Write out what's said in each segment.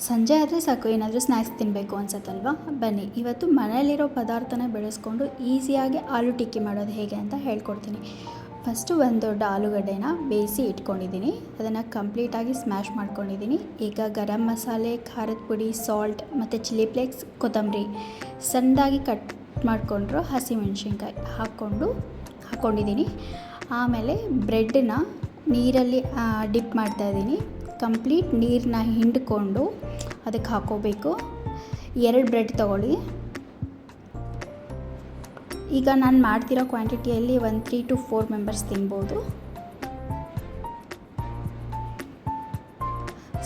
ಸಂಜೆ ಆದರೆ ಸಾಕು ಏನಾದರೂ ಸ್ನ್ಯಾಕ್ಸ್ ತಿನ್ನಬೇಕು ಅನ್ಸತ್ತಲ್ವ. ಬನ್ನಿ ಇವತ್ತು ಮನೆಯಲ್ಲಿರೋ ಪದಾರ್ಥನ ಬೆಳೆಸ್ಕೊಂಡು ಈಸಿಯಾಗಿ ಆಲೂ ಟಿಕ್ಕಿ ಮಾಡೋದು ಹೇಗೆ ಅಂತ ಹೇಳ್ಕೊಡ್ತೀನಿ. ಫಸ್ಟು ಒಂದು ದೊಡ್ಡ ಆಲೂಗಡ್ಡೆನ ಬೇಯಿಸಿ ಇಟ್ಕೊಂಡಿದ್ದೀನಿ. ಅದನ್ನು ಕಂಪ್ಲೀಟಾಗಿ ಸ್ಮ್ಯಾಶ್ ಮಾಡ್ಕೊಂಡಿದ್ದೀನಿ. ಈಗ ಗರಂ ಮಸಾಲೆ, ಖಾರದ ಪುಡಿ, ಸಾಲ್ಟ್ ಮತ್ತು ಚಿಲ್ಲಿ ಫ್ಲೇಕ್ಸ್, ಕೊತ್ತಂಬರಿ, ಸಣ್ಣದಾಗಿ ಕಟ್ ಮಾಡಿಕೊಂಡ್ರು ಹಸಿಮೆಣ್ಸಿನ್ಕಾಯಿ ಹಾಕ್ಕೊಂಡಿದ್ದೀನಿ. ಆಮೇಲೆ ಬ್ರೆಡ್ನ ನೀರಲ್ಲಿ ಡಿಪ್ ಮಾಡ್ತಾಯಿದ್ದೀನಿ. ಕಂಪ್ಲೀಟ್ ನೀರನ್ನ ಹಿಂಡ್ಕೊಂಡು ಅದಕ್ಕೆ ಹಾಕ್ಕೋಬೇಕು. 2 ಬ್ರೆಡ್ ತೊಗೊಳ್ಳಿ. ಈಗ ನಾನು ಮಾಡ್ತಿರೋ ಕ್ವಾಂಟಿಟಿಯಲ್ಲಿ ಒಂದು 3 to 4 ಮೆಂಬರ್ಸ್ ತಿನ್ಬೋದು.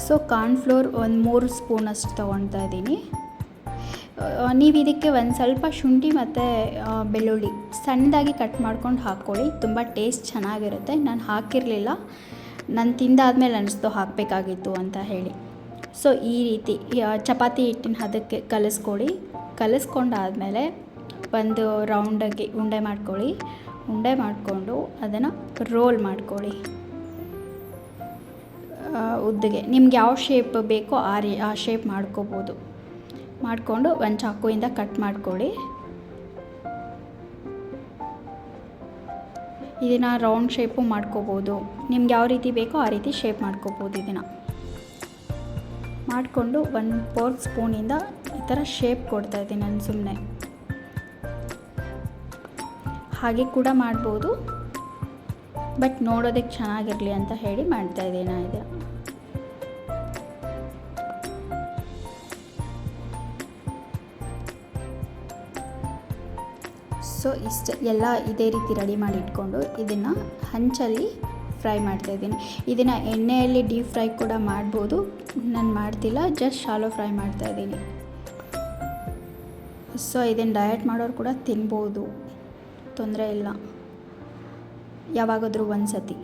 ಸೊ ಕಾರ್ನ್ಫ್ಲೋರ್ ಒಂದು 3 ಸ್ಪೂನಷ್ಟು ತೊಗೊಳ್ತಾ ಇದ್ದೀನಿ. ನೀವು ಇದಕ್ಕೆ ಒಂದು ಸ್ವಲ್ಪ ಶುಂಠಿ ಮತ್ತು ಬೆಳ್ಳುಳ್ಳಿ ಸಣ್ಣದಾಗಿ ಕಟ್ ಮಾಡ್ಕೊಂಡು ಹಾಕ್ಕೊಳ್ಳಿ. ತುಂಬ ಟೇಸ್ಟ್ ಚೆನ್ನಾಗಿರುತ್ತೆ. ನಾನು ಹಾಕಿರಲಿಲ್ಲ, ನಾನು ತಿಂದಾದ್ಮೇಲೆ ಅನಿಸ್ತು ಹಾಕಬೇಕಾಗಿತ್ತು ಅಂತ ಹೇಳಿ. ಸೊ ಈ ರೀತಿ ಚಪಾತಿ ಹಿಟ್ಟಿನ ಹದಕ್ಕೆ ಕಲಿಸ್ಕೊಂಡಾದಮೇಲೆ ಒಂದು ರೌಂಡಾಗಿ ಉಂಡೆ ಮಾಡಿಕೊಂಡು ಅದನ್ನು ರೋಲ್ ಮಾಡ್ಕೊಳ್ಳಿ. ಉದ್ದಗೆ ನಿಮ್ಗೆ ಯಾವ ಶೇಪ್ ಬೇಕೋ ಆ ಶೇಪ್ ಮಾಡ್ಕೋಬೋದು. ಮಾಡಿಕೊಂಡು ಒಂದು ಚಾಕುವಿಂದ ಕಟ್ ಮಾಡ್ಕೊಳ್ಳಿ. ಇದನ್ನು ರೌಂಡ್ ಶೇಪು ಮಾಡ್ಕೋಬೋದು. ನಿಮ್ಗೆ ಯಾವ ರೀತಿ ಬೇಕೋ ಆ ರೀತಿ ಶೇಪ್ ಮಾಡ್ಕೋಬೋದು. ಇದನ್ನು ಮಾಡಿಕೊಂಡು 1 4 ಸ್ಪೂನಿಂದ ಈ ಥರ ಶೇಪ್ ಕೊಡ್ತಾಯಿದ್ದೀನಿ ನಾನು ಸುಮ್ಮನೆ. ಹಾಗೆ ಕೂಡ ಮಾಡ್ಬೋದು, ಬಟ್ ನೋಡೋದಕ್ಕೆ ಚೆನ್ನಾಗಿರಲಿ ಅಂತ ಹೇಳಿ ಮಾಡ್ತಾಯಿದ್ದೀನಿ ಇದು. ಸೊ ಎಲ್ಲ ಇದೇ ರೀತಿ ರೆಡಿ ಮಾಡಿ ಇಟ್ಕೊಂಡು ಇದನ್ನು ಹಂಚಲ್ಲಿ ಫ್ರೈ ಮಾಡ್ತಾಯಿದ್ದೀನಿ. ಇದನ್ನು ಎಣ್ಣೆಯಲ್ಲಿ ಡೀಪ್ ಫ್ರೈ ಕೂಡ ಮಾಡ್ಬೋದು. ನಾನು ಮಾಡ್ತಿಲ್ಲ, ಜಸ್ಟ್ ಶಾಲೋ ಫ್ರೈ ಮಾಡ್ತಾಯಿದ್ದೀನಿ. ಸೊ ಇದನ್ನು ಡಯಟ್ ಮಾಡೋರು ಕೂಡ ತಿನ್ಬೋದು, ತೊಂದರೆ ಇಲ್ಲ, ಯಾವಾಗಾದರೂ ಒಂದು ಸತಿ.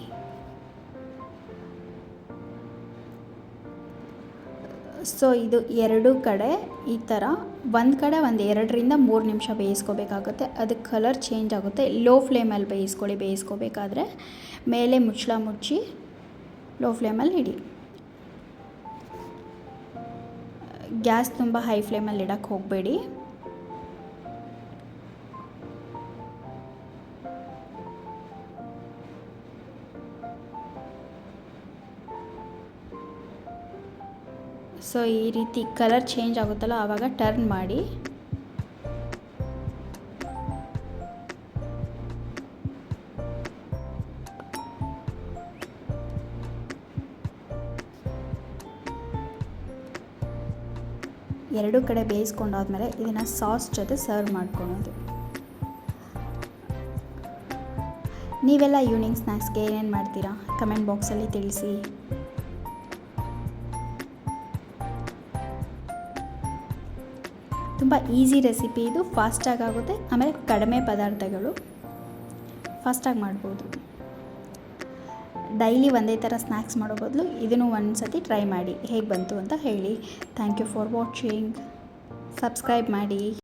ಸೊ ಇದು 2 ಕಡೆ ಈ ಥರ ಒಂದು ಕಡೆ ಒಂದು 2 ರಿಂದ 3 ನಿಮಿಷ ಬೇಯಿಸ್ಕೋಬೇಕಾಗುತ್ತೆ. ಅದಕ್ಕೆ ಕಲರ್ ಚೇಂಜ್ ಆಗುತ್ತೆ. ಲೋ ಫ್ಲೇಮಲ್ಲಿ ಬೇಯಿಸ್ಕೋಬೇಕಾದ್ರೆ ಮೇಲೆ ಮುಚ್ಚಳ ಮುಚ್ಚಿ ಲೋ ಫ್ಲೇಮಲ್ಲಿ ಇಡಿ. ಗ್ಯಾಸ್ ತುಂಬ ಹೈ ಫ್ಲೇಮಲ್ಲಿ ಇಡೋಕ್ಕೆ ಹೋಗಬೇಡಿ. ಸೊ ಈ ರೀತಿ ಕಲರ್ ಚೇಂಜ್ ಆಗುತ್ತಲ್ಲ ಆವಾಗ ಟರ್ನ್ ಮಾಡಿ. ಎರಡು ಕಡೆ ಬೇಯಿಸ್ಕೊಂಡಾದ್ಮೇಲೆ ಇದನ್ನು ಸಾಸ್ ಜೊತೆ ಸರ್ವ್ ಮಾಡ್ಕೊಳೋದು. ನೀವೆಲ್ಲ ಈವ್ನಿಂಗ್ ಸ್ನ್ಯಾಕ್ಸ್ಗೆ ಏನೇನು ಮಾಡ್ತೀರಾ ಕಮೆಂಟ್ ಬಾಕ್ಸಲ್ಲಿ ತಿಳಿಸಿ. ತುಂಬ ಈಸಿ ರೆಸಿಪಿ ಇದು, ಫಾಸ್ಟಾಗಿ ಆಗುತ್ತೆ. ಆಮೇಲೆ ಕಡಿಮೆ ಪದಾರ್ಥಗಳು, ಫಾಸ್ಟಾಗಿ ಮಾಡ್ಬೋದು. ಡೈಲಿ ಒಂದೇ ಥರ ಸ್ನ್ಯಾಕ್ಸ್ ಮಾಡೋ ಬದಲು ಇದನ್ನು ಒಂದು ಸತಿ ಟ್ರೈ ಮಾಡಿ, ಹೇಗೆ ಬಂತು ಅಂತ ಹೇಳಿ. Thank you for watching. Subscribe ಮಾಡಿ.